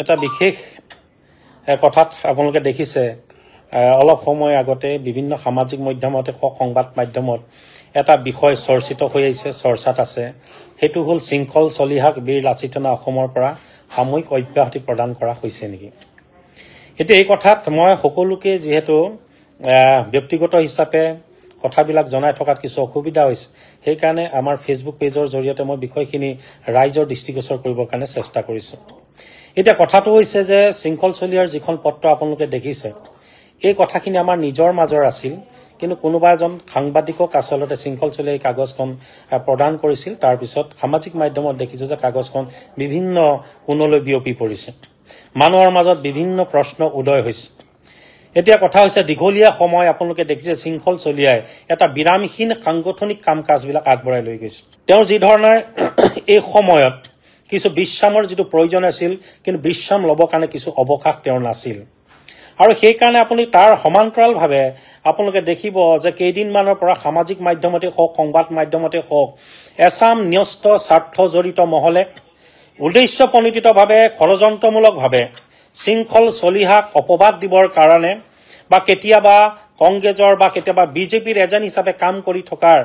এটা বিশেষ কথাত আপোনালোকে দেখিছে অলপ সময় আগতে বিভিন্ন সামাজিক মাধ্যমতে সংবাদ মাধ্যমত এটা বিষয় চৰ্চিত হৈ আহিছে, চৰ্চাত আছে। সেইটো হ'ল শৃংখল চলিহাক বীৰ লাচিত সেনা অসমৰ পৰা সাময়িক অব্যাহতি প্ৰদান কৰা হৈছে নেকি। এতিয়া এই কথাত মই সকলোকে যিহেতু ব্যক্তিগত হিচাপে কথাবিলাক জনাই থকাত কিছু অসুবিধা হৈছে, সেইকাৰণে আমাৰ ফেচবুক পেজৰ জৰিয়তে মই বিষয়খিনি ৰাইজৰ দৃষ্টিগোচৰ কৰিবৰ কাৰণে চেষ্টা কৰিছোঁ। এতিয়া কথাটো হৈছে যে শৃংখল চলিহাৰ যিখন পত্ৰ আপোনালোকে দেখিছে, এই কথাখিনি আমাৰ নিজৰ মাজৰ আছিল, কিন্তু কোনোবা এজন সাংবাদিকক আচলতে শৃংখল চলিহাই এই কাগজখন প্ৰদান কৰিছিল। তাৰপিছত সামাজিক মাধ্যমত দেখিছোঁ যে কাগজখন বিভিন্ন কোণলৈ বিয়পি পৰিছে, মানুহৰ মাজত বিভিন্ন প্ৰশ্ন উদয় হৈছে। এতিয়া কথা হৈছে দীঘলীয়া সময় আপোনালোকে দেখিছে শৃংখল চলিহাই এটা বিৰামহীন সাংগঠনিক কাম কাজবিলাক আগবঢ়াই লৈ গৈছে। তেওঁৰ যি ধৰণে এই সময়ত কিছু বিশ্ৰামৰ যিটো প্ৰয়োজন আছিল, কিন্তু বিশ্ৰাম ল'বৰ কাৰণে কিছু অৱকাশ তেওঁৰ নাছিল। আৰু সেইকাৰণে আপুনি তাৰ সমান্তৰালভাৱে আপোনালোকে দেখিব যে কেইদিনমানৰ পৰা সামাজিক মাধ্যমতে হওক, সংবাদ মাধ্যমতে হওক, এছাম ন্যস্ত স্বাৰ্থ জড়িত মহলে উদ্দেশ্যপ্ৰণোদিতভাৱে ষড়যন্ত্ৰমূলকভাৱে শৃংখল চলিহাক অপবাদ দিবৰ কাৰণে বা কেতিয়াবা কংগ্ৰেছৰ বা কেতিয়াবা বিজেপিৰ এজেণ্ট হিচাপে কাম কৰি থকাৰ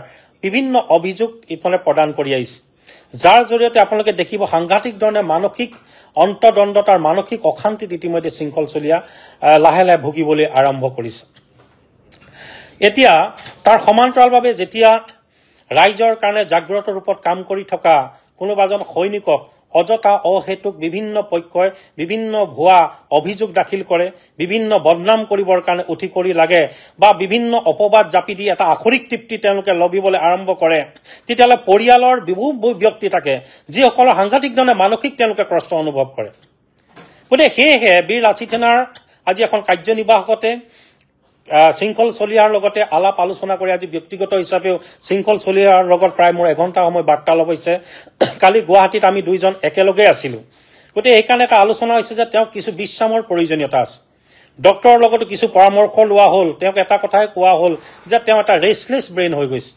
বিভিন্ন অভিযোগ ইফালে প্ৰদান কৰি আহিছে, যাৰ জৰিয়তে আপোনালোকে দেখিব সাংঘাতিক ধৰণে মানসিক অন্তৰ্দ্বন্দ্বতাৰ মানসিক অশান্তিত ইতিমধ্যে শৃংখল চলিহা লাহে লাহে ভুগিবলৈ আৰম্ভ কৰিছে। এতিয়া তাৰ সমান্তৰালভাৱে যেতিয়া ৰাইজৰ কাৰণে জাগ্ৰত ৰূপত কাম কৰি থকা কোনোবা এজন সৈনিকক অযথা অহেতুক বিভিন্ন পক্ষই বিভিন্ন ভুৱা অভিযোগ দাখিল কৰে, বিভিন্ন বদনাম কৰিবৰ কাৰণে উঠি পৰি লাগে বা বিভিন্ন অপবাদ জাপি দি এটা আখৰিক তৃপ্তি তেওঁলোকে লভিবলৈ আৰম্ভ কৰে, তেতিয়াহ'লে পৰিয়ালৰ বহু ব্যক্তি থাকে যিসকলৰ সাংঘাতিক ধৰণে মানসিক তেওঁলোকে কষ্ট অনুভৱ কৰে। গতিকে সেয়েহে বীৰ লাচিত সেনাৰ আজি এখন কাৰ্যনিৰ্বাহকতে শৃংখল চলিহাৰ লগতে আলাপ আলোচনা কৰি আজি ব্যক্তিগত হিচাপেও শৃংখল চলিহাৰ লগত প্ৰায় মোৰ এঘণ্টা সময় বাৰ্তালাপ হৈছে। কালি গুৱাহাটীত আমি দুইজন একেলগে আছিলোঁ। গতিকে সেইকাৰণে এটা আলোচনা হৈছে যে তেওঁক কিছু বিশ্ৰামৰ প্ৰয়োজনীয়তা আছে। ডক্টৰৰ লগতো কিছু পৰামৰ্শ লোৱা হ'ল। তেওঁক এটা কথাই কোৱা হ'ল যে তেওঁ এটা ৰেষ্টলেছ ব্ৰেইন হৈ গৈছে।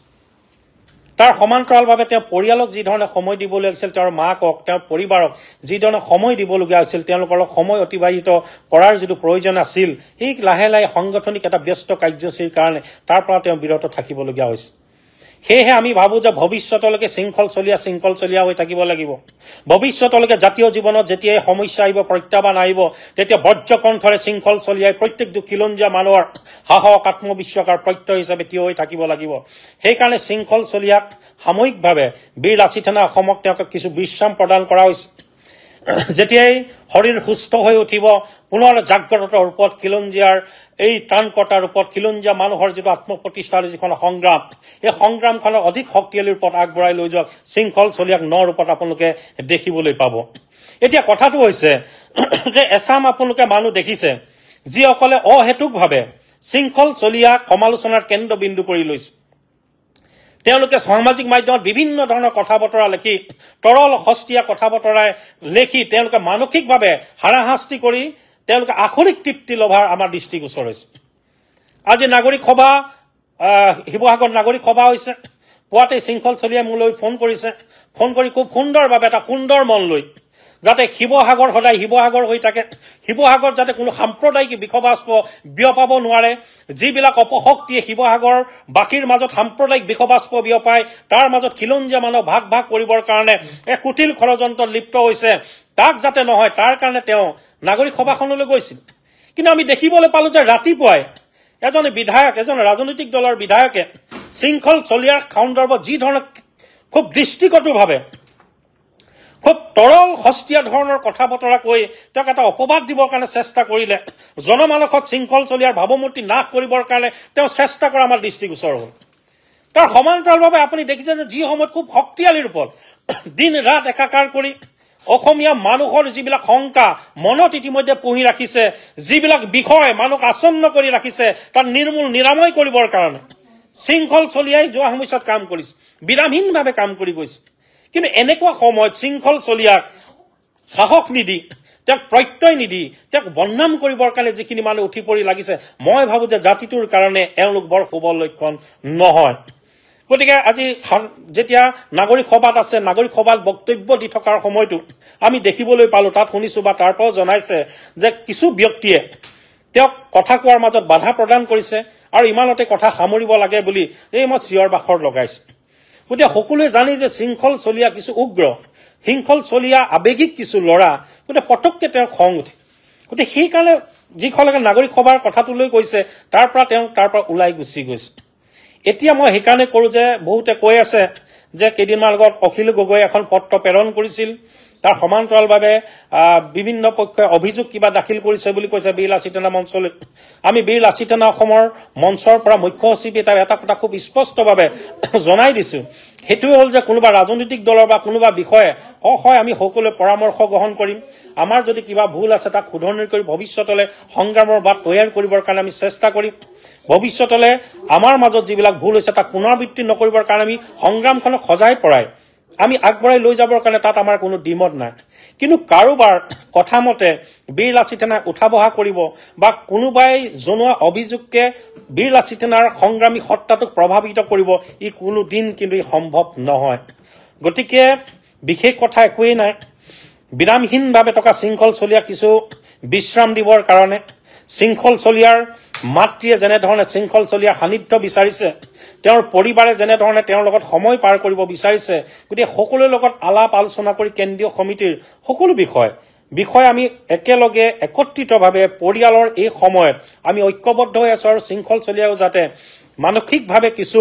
তাৰ সমান্তৰালভাৱে তেওঁ পৰিয়ালক যি ধৰণে সময় দিবলগীয়া হৈছিল, তেওঁৰ মাকক, তেওঁৰ পৰিবাৰক যি ধৰণে সময় দিবলগীয়া হৈছিল, তেওঁলোকৰ লগত সময় অতিবাহিত কৰাৰ যিটো প্ৰয়োজন আছিল, এই লাহে লাহে সাংগঠনিক এটা ব্যস্ত কাৰ্যসূচীৰ কাৰণে তাৰ পৰা তেওঁ বিৰত থাকিবলগীয়া হৈছে। সেয়েহে আমি ভাবোঁ যে ভৱিষ্যতলৈকে শৃংখল চলিহা হৈ থাকিব লাগিব। ভৱিষ্যতলৈকে জাতীয় জীৱনত যেতিয়া সমস্যা আহিব, প্ৰত্যাহ্বান আহিব, তেতিয়া বজ্ৰকণ্ঠৰে শৃংখল চলিহাই প্ৰত্যেকটো খিলঞ্জীয়া মানুহৰ সাহস আত্মবিশ্বাসৰ প্ৰত্যয় হিচাপে থিয় হৈ থাকিব লাগিব। সেইকাৰণে শৃংখল চলিহাক সাময়িকভাৱে বীৰ লাচিত সেনা অসমক তেওঁক কিছু বিশ্ৰাম প্ৰদান কৰা হৈছে। যেতিয়াই শৰীৰ সুস্থ হৈ উঠিব, পুনৰ জাগ্ৰত ৰূপত খিলঞ্জীয়াৰ এই ত্ৰাণকৰ্তাৰ ৰূপত খিলঞ্জীয়া মানুহৰ যিটো আত্মপ্ৰতিষ্ঠাৰ যিখন সংগ্ৰাম, এই সংগ্ৰামখনৰ অধিক শক্তিশালী ৰূপত আগবঢ়াই লৈ যোৱা শৃংখল চলিহাক ন ৰূপত আপোনালোকে দেখিবলৈ পাব। এতিয়া কথাটো হৈছে যে এছাম আপোনালোকে মানুহ দেখিছে যিসকলে অহেতুকভাৱে শৃংখল চলিহাক সমালোচনাৰ কেন্দ্ৰবিন্দু কৰি লৈছে। তেওঁলোকে সামাজিক মাধ্যমত বিভিন্ন ধৰণৰ কথা বতৰা লিখি, তৰল সস্তীয়া কথা বতৰাই লিখি তেওঁলোকে মানসিকভাৱে হাৰাশাস্তি কৰি তেওঁলোকে আখৰিক তৃপ্তি লভাৰ আমাৰ দৃষ্টিগোচৰ হৈছে। আজি নাগৰিক সভা শিৱসাগৰত নাগৰিক সভা হৈছে। পুৱাতে শৃংখল চলিহাই মোলৈ ফোন কৰিছে। ফোন কৰি খুব সুন্দৰভাৱে এটা সুন্দৰ মন লৈ যাতে শিৱসাগৰ সদায় শিৱসাগৰ হৈ থাকে, শিৱসাগৰত যাতে কোনো সাম্প্ৰদায়িক বিষবাস্প বিয়পাব নোৱাৰে, যিবিলাক অপশক্তিয়ে শিৱসাগৰ বাকীৰ মাজত সাম্প্ৰদায়িক বিষবাস্প বিয়পাই তাৰ মাজত খিলঞ্জীয়া মানুহ ভাগ ভাগ কৰিবৰ কাৰণে এক কুটিল ষড়যন্ত্ৰত লিপ্ত হৈছে, তাক যাতে নহয় তাৰ কাৰণে তেওঁ নাগৰিক সভাখনলৈ গৈছিল। কিন্তু আমি দেখিবলৈ পালো যে ৰাতিপুৱাই এজন বিধায়ক, এজন ৰাজনৈতিক দলৰ বিধায়কে শৃংখল চলিহাৰ সন্দৰ্ভত যি ধৰণে খুব দৃষ্টিকটুভাৱে খুব তৰল সস্তীয়া ধৰণৰ কথা বতৰা কৈ তেওঁক এটা অপবাদ দিবৰ কাৰণে চেষ্টা কৰিলে, জনমানসত শৃংখল চলিহাৰ ভাৱমূৰ্তি নাশ কৰিবৰ কাৰণে তেওঁ চেষ্টা কৰা আমাৰ দৃষ্টিগোচৰ হ'ল। তাৰ সমান্তৰালভাৱে আপুনি দেখিছে যে যি সময়ত খুব শক্তিশালী ৰূপত দিন ৰাত একাকাৰ কৰি অসমীয়া মানুহৰ যিবিলাক শংকা মনত ইতিমধ্যে পুহি ৰাখিছে, যিবিলাক বিষয় মানুহক আচ্ছন্ন কৰি ৰাখিছে, তাক নিৰ্মূল নিৰাময় কৰিবৰ কাৰণে শৃংখল চলিহাই যোৱা সময়ত কাম কৰিছে, বিৰামহীনভাৱে কাম কৰি গৈছে। কিন্তু এনেকুৱা সময়ত শৃংখল চলিহাক সাহস নিদি, তেওঁক প্ৰত্যয় নিদি, তেওঁক বদনাম কৰিবৰ কাৰণে যিখিনি মানুহ উঠি পৰি লাগিছে, মই ভাবোঁ যে জাতিটোৰ কাৰণে এওঁলোক বৰ শুভ লক্ষণ নহয়। গতিকে আজি যেতিয়া নাগৰিক সভাত আছে, নাগৰিক সভাত বক্তব্য দি থকাৰ সময়তো আমি দেখিবলৈ পালো, তাত শুনিছো বা তাৰ পৰাও জনাইছে যে কিছু ব্যক্তিয়ে তেওঁক কথা কোৱাৰ মাজত বাধা প্ৰদান কৰিছে আৰু ইমানতে কথা সামৰিব লাগে বুলি এই মই চিঞৰ বাখৰ লগাইছে। গতিকে সকলোৱে জানি যে শৃংখল চলীয়া কিছু উগ্ৰ, শৃংখল চলীয়া আৱেগিক কিছু ল'ৰা, গতিকে পটককে তেওঁৰ খং উঠে। গতিকে সেইকাৰণে যিসকলে নাগৰিক সভাৰ কথাটো লৈ কৈছে তাৰ পৰা ওলাই গুচি গৈছে। এতিয়া মই সেইকাৰণে কৰো যে বহুতে কৈ আছে যে কেইদিনমান আগত অখিল গগৈয়ে এখন পত্ৰ প্ৰেৰণ কৰিছিল, তাৰ সমান্তৰালভাৱে বিভিন্ন পক্ষই অভিযোগ কিবা দাখিল কৰিছে বুলি কৈছে বীৰ লাচিত সেনা মঞ্চলৈ। আমি বীৰ লাচিত সেনা অসমৰ মঞ্চৰ পৰা মুখ্য সচিবে তাৰ এটা কথা খুব স্পষ্টভাৱে জনাই দিছো, সেইটোৱে হ'ল যে কোনোবা ৰাজনৈতিক দলৰ বা কোনোবা বিষয়ে হয় আমি সকলোৱে পৰামৰ্শ গ্ৰহণ কৰিম, আমাৰ যদি কিবা ভুল আছে তাক শুধৰণি কৰি ভৱিষ্যতলৈ সংগ্ৰামৰ বাট তৈয়াৰ কৰিবৰ কাৰণে আমি চেষ্টা কৰিম। ভৱিষ্যতলৈ আমাৰ মাজত যিবিলাক ভুল হৈছে তাক পুনৰাবৃত্তি নকৰিবৰ কাৰণে আমি সংগ্ৰামখনক সজাই পৰাই আমি আগবঢ়াই লৈ যাবৰ কাৰণে তাত আমাৰ কোনো দ্বিমত নাই। কিন্তু কাৰোবাৰ কথা মতে বীৰ লাচিত সেনাই উঠা বহা কৰিব বা কোনোবাই জনোৱা অভিযোগকে বীৰ লাচিত সেনাৰ সংগ্ৰামী সত্তাটোক প্ৰভাৱিত কৰিব, ই কোনো দিন কিন্তু সম্ভৱ নহয়। গতিকে বিশেষ কথা একোৱেই নাই। বিৰামহীনভাৱে থকা শৃংখল চলীয়া কিছু বিশ্ৰাম দিবৰ কাৰণে শৃংখল চলীয়াৰ মাতৃয়ে যেনেধৰণে শৃংখল চলীয়াৰ সান্নিধ্য বিচাৰিছে, তেওঁৰ পৰিবাৰে যেনেধৰণে তেওঁৰ লগত সময় পাৰ কৰিব বিচাৰিছে, গতিকে সকলোৰে লগত আলাপ আলোচনা কৰি কেন্দ্ৰীয় সমিতিৰ সকলো বিষয় আমি একেলগে একত্ৰিতভাৱে পৰিয়ালৰ এই সময়ত আমি ঐক্যবদ্ধ হৈ আছো আৰু শৃংখল চলীয়াও যাতে মানসিকভাৱে কিছু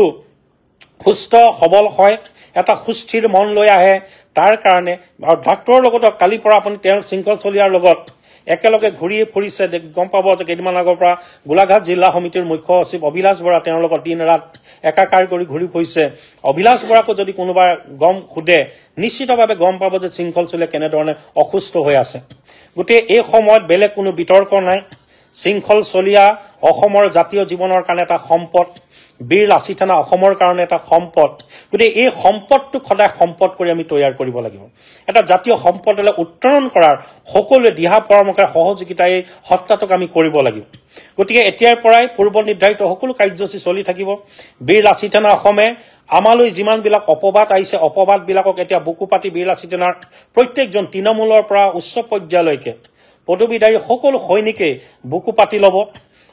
সুস্থ সবল হয়, এটা সুস্থিৰ মন লৈ আহে, তাৰ কাৰণে আৰু ডাক্তৰৰ লগত কালিৰ পৰা আপুনি তেওঁৰ শৃংখল চলীয়াৰ লগত একেলগে ঘূৰি ফুৰিছে, গম পাব যে কেইদিনমান আগৰ পৰা গোলাঘাট জিলা সমিতিৰ মুখ্য সচিব অভিলাষ বৰা তেওঁৰ লগত দিন ৰাত একাকাৰ কৰি ঘূৰি ফুৰিছে। অভিলাষ বৰাকো যদি কোনোবা সোধে নিশ্চিতভাৱে গম পাব যে শৃংখল চলীয়া কেনেধৰণে অসুস্থ হৈ আছে। গতিকে এই সময়ত বেলেগ কোনো বিতৰ্ক নাই। শৃংখল চলীয়া অসমৰ জাতীয় জীৱনৰ কাৰণে এটা সম্পদ, বীৰ লাচিত সেনা অসমৰ কাৰণে এটা সম্পদ। গতিকে এই সম্পদটোক সদায় সম্পদ কৰি আমি তৈয়াৰ কৰিব লাগিব। এটা জাতীয় সম্পদলৈ উত্তৰণ কৰাৰ সকলোৱে দিহা পৰামৰ্শৰ সহযোগিতাই সত্তাটোক আমি কৰিব লাগিব। গতিকে এতিয়াৰ পৰাই পূৰ্ব নিৰ্ধাৰিত সকলো কাৰ্যসূচী চলি থাকিব। বীৰ লাচিত সেনা অসমে আমালৈ যিমানবিলাক অপবাদ আহিছে, অপবাদবিলাকক এতিয়া বুকু পাতি বীৰ লাচিত সেনাৰ প্ৰত্যেকজন তৃণমূলৰ পৰা উচ্চ পৰ্যায়লৈকে পদবীধাৰী সকলো সৈনিকে বুকু পাতি ল'ব।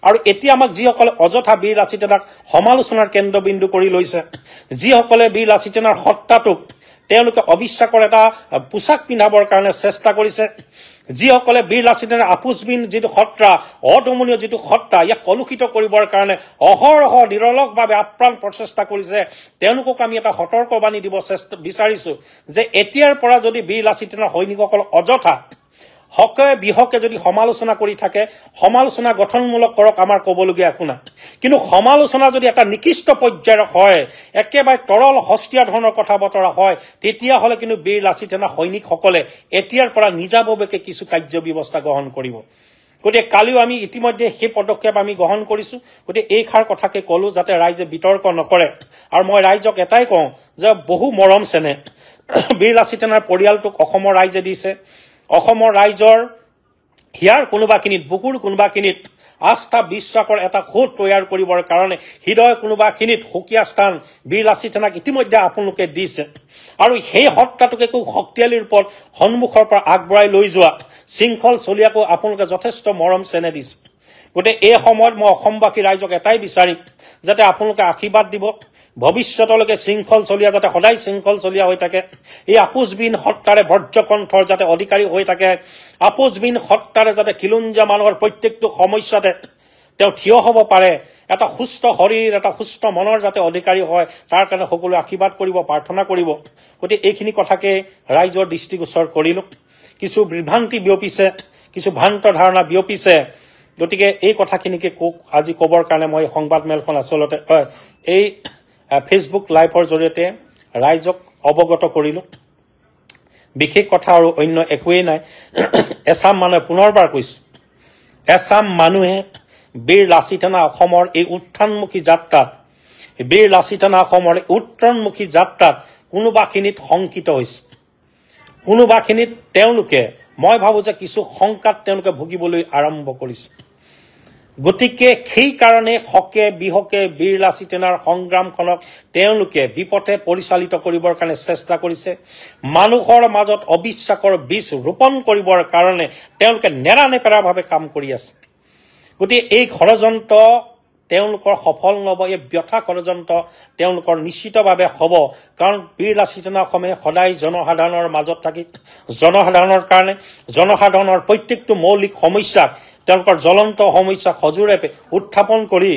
আৰু এতিয়া আমাক যিসকলে অযথা বীৰ লাচিত সেনাক সমালোচনাৰ কেন্দ্ৰবিন্দু কৰি লৈছে, যিসকলে বীৰ লাচিত সেনাৰ সত্তাটোক তেওঁলোকে অবিশ্বাসৰ এটা পোছাক পিন্ধাবৰ কাৰণে চেষ্টা কৰিছে, যিসকলে বীৰ লাচিত সেনাৰ আপোচবিন যিটো সত্তা, অদমনীয় যিটো সত্তা, ইয়াক কলুষিত কৰিবৰ কাৰণে অহৰহ নিৰলসভাৱে আপ্ৰাণ প্ৰচেষ্টা কৰিছে, তেওঁলোকক আমি এটা সতৰ্কবাণী দিব বিচাৰিছো যে এতিয়াৰ পৰা যদি বীৰ লাচিত সেনাৰ সৈনিকসকল অযথা হকে বিহকে যদি সমালোচনা কৰি থাকে, সমালোচনা গঠনমূলক কৰক, আমাৰ ক'বলগীয়া একো নাই। কিন্তু সমালোচনা যদি এটা নিকৃষ্ট পৰ্যায়ৰ হয়, একেবাৰে তৰল সস্তীয়া ধৰণৰ কথা বতৰা হয়, তেতিয়াহ'লে কিন্তু বীৰ লাচিত সেনা সৈনিকসকলে এতিয়াৰ পৰা নিজাববীয়াকৈ কিছু কাৰ্য ব্যৱস্থা গ্ৰহণ কৰিব। গতিকে কালিও আমি ইতিমধ্যে সেই পদক্ষেপ আমি গ্ৰহণ কৰিছো। গতিকে এইষাৰ কথাকে ক'লো যাতে ৰাইজে বিতৰ্ক নকৰে। আৰু মই ৰাইজক এটাই কওঁ যে বহু মৰম চেনেহ বীৰ লাচিত সেনাৰ পৰিয়ালটোক অসমৰ ৰাইজে দিছে। অসমৰ ৰাইজৰ হিয়াৰ কোনোবাখিনিত, বুকুৰ কোনোবাখিনিত আস্থা বিশ্বাসৰ এটা সোঁত তৈয়াৰ কৰিবৰ কাৰণে হৃদয় কোনোবাখিনিত সুকীয়া স্থান বীৰ লাচিত সেনাক ইতিমধ্যে আপোনালোকে দিছে। আৰু সেই সত্তাটোকে শক্তিশালী ৰূপত সন্মুখৰ পৰা আগবঢ়াই লৈ যোৱা শৃংখল চলীয়াকো আপোনালোকে যথেষ্ট মৰম চেনেহ দিছে। গতিকে এই সময়ত মই অসমবাসী ৰাইজক এটাই বিচাৰিম যাতে আপোনালোকে আশীৰ্বাদ দিব, ভৱিষ্যতলৈকে শৃংখল চলীয়া যাতে সদায় শৃংখল চলীয়া হৈ থাকে, এই আপোচবিন সত্তাৰে বজ্ৰকণ্ঠৰ যাতে অধিকাৰী হৈ থাকে, আপোচবিন সত্তাৰে যাতে খিলঞ্জীয়া মানুহৰ প্ৰত্যেকটো সমস্যাতে তেওঁ থিয় হ'ব পাৰে, এটা সুস্থ শৰীৰ, এটা সুস্থ মনৰ যাতে অধিকাৰী হয়, তাৰ কাৰণে সকলোৱে আশীৰ্বাদ কৰিব, প্ৰাৰ্থনা কৰিব। গতিকে এইখিনি কথাকে ৰাইজৰ দৃষ্টিগোচৰ কৰিলো। কিছু বিভ্ৰান্তি বিয়পিছে, কিছু ভ্ৰান্ত ধাৰণা বিয়পিছে। গতিকে এই কথাখিনিকে আজি ক'বৰ কাৰণে মই সংবাদমেলখন আচলতে এই ফেচবুক লাইভৰ জৰিয়তে ৰাইজক অৱগত কৰিলো। বিশেষ কথা আৰু অন্য একোৱেই নাই। এছাম মানুহে, পুনৰবাৰ কৈছো, এছাম মানুহে বীৰ লাচিত সেনা অসমৰ এই উত্থানমুখী যাত্ৰাত, বীৰ লাচিত সেনা অসমৰ এই উত্তৰণমুখী যাত্ৰাত কোনোবাখিনিত শংকিত হৈছে, কোনোবাখিনিত তেওঁলোকে, মই ভাবো যে কিছু শংকাত তেওঁলোকে ভুগিবলৈ আৰম্ভ কৰিছে। গতিকে সেই কাৰণে হকে বিহকে বীৰ লাচিত সেনাৰ সংগ্ৰামখনক তেওঁলোকে বিপথে পৰিচালিত কৰিবৰ কাৰণে চেষ্টা কৰিছে মানুহৰ মাজত অবিশ্বাসৰ বীজ ৰোপণ কৰিবৰ কাৰণে তেওঁলোকে নেৰানেপেৰাভাৱে কাম কৰি আছে গতিকে এই ষড়যন্ত্ৰ তেওঁলোকৰ সফল নহব এই ব্যথা ষড়যন্ত্ৰ তেওঁলোকৰ নিশ্চিতভাৱে হ'ব কাৰণ বীৰ লাচিত সেনা অসমে সদায় জনসাধাৰণৰ মাজত থাকি জনসাধাৰণৰ কাৰণে জনসাধাৰণৰ প্ৰত্যেকটো মৌলিক সমস্যাক তেওঁলোকৰ জ্বলন্ত সমস্যা সজোৰে উত্থাপন কৰি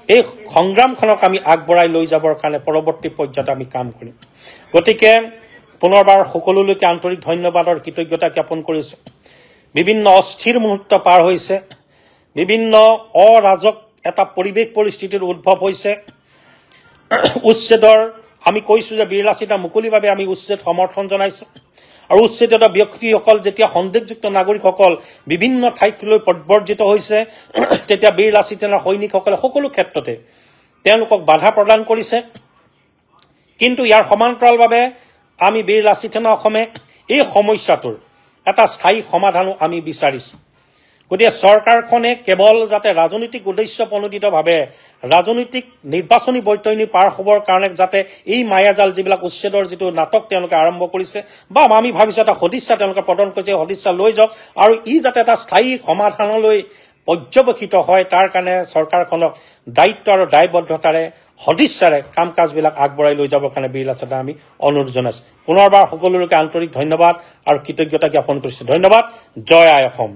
এই সংগ্ৰামখনক আমি আগবঢ়াই লৈ যাবৰ কাৰণে পৰৱৰ্তী পৰ্যায়ত আমি কাম কৰিম গতিকে পুনৰবাৰ সকলোলৈকে আন্তৰিক ধন্যবাদৰ কৃতজ্ঞতা জ্ঞাপন কৰিছো বিভিন্ন অস্থিৰ মুহূৰ্ত পাৰ হৈছে বিভিন্ন অৰাজক এটা পৰিৱেশ পৰিস্থিতিৰ উদ্ভৱ হৈছে উচ্ছেদৰ আমি কৈছো যে বীৰ লাচিতৰ মুকলিভাৱে আমি উচ্ছেদ সমৰ্থন জনাইছো আৰু উচ্ছেদিত ব্যক্তিসকল যেতিয়া সন্দেহযুক্ত নাগৰিকসকল বিভিন্ন ঠাইলৈ প্ৰব্ৰজিত হৈছে তেতিয়া বীৰ লাচিত সেনাৰ সৈনিকসকলে সকলো ক্ষেত্ৰতে তেওঁলোকক বাধা প্ৰদান কৰিছে কিন্তু ইয়াৰ সমান্তৰালভাৱে আমি বীৰ লাচিত সেনা অসমে এই সমস্যাটোৰ এটা স্থায়ী সমাধানো আমি বিচাৰিছো গতিকে চৰকাৰখনে কেৱল যাতে ৰাজনৈতিক উদ্দেশ্য প্ৰণোদিতভাৱে ৰাজনৈতিক নিৰ্বাচনী বৈতৰণি পাৰ হ'বৰ কাৰণে যাতে এই মায়াজাল যিবিলাক উচ্ছেদৰ যিটো নাটক তেওঁলোকে আৰম্ভ কৰিছে বা আমি ভাবিছো এটা সদিচ্ছা তেওঁলোকে প্ৰদান কৰিছে সদিচ্ছা লৈ যাওক আৰু ই যাতে এটা স্থায়ী সমাধানলৈ পৰ্যবেক্ষিত হয় তাৰ কাৰণে চৰকাৰখনক দায়িত্ব আৰু দায়বদ্ধতাৰে সদিচ্ছাৰে কাম কাজবিলাক আগবঢ়াই লৈ যাবৰ কাৰণে বীৰ লাচিত আমি অনুৰোধ জনাইছো পুনৰবাৰ সকলোলৈকে আন্তৰিক ধন্যবাদ আৰু কৃতজ্ঞতা জ্ঞাপন কৰিছো ধন্যবাদ জয় আই অসম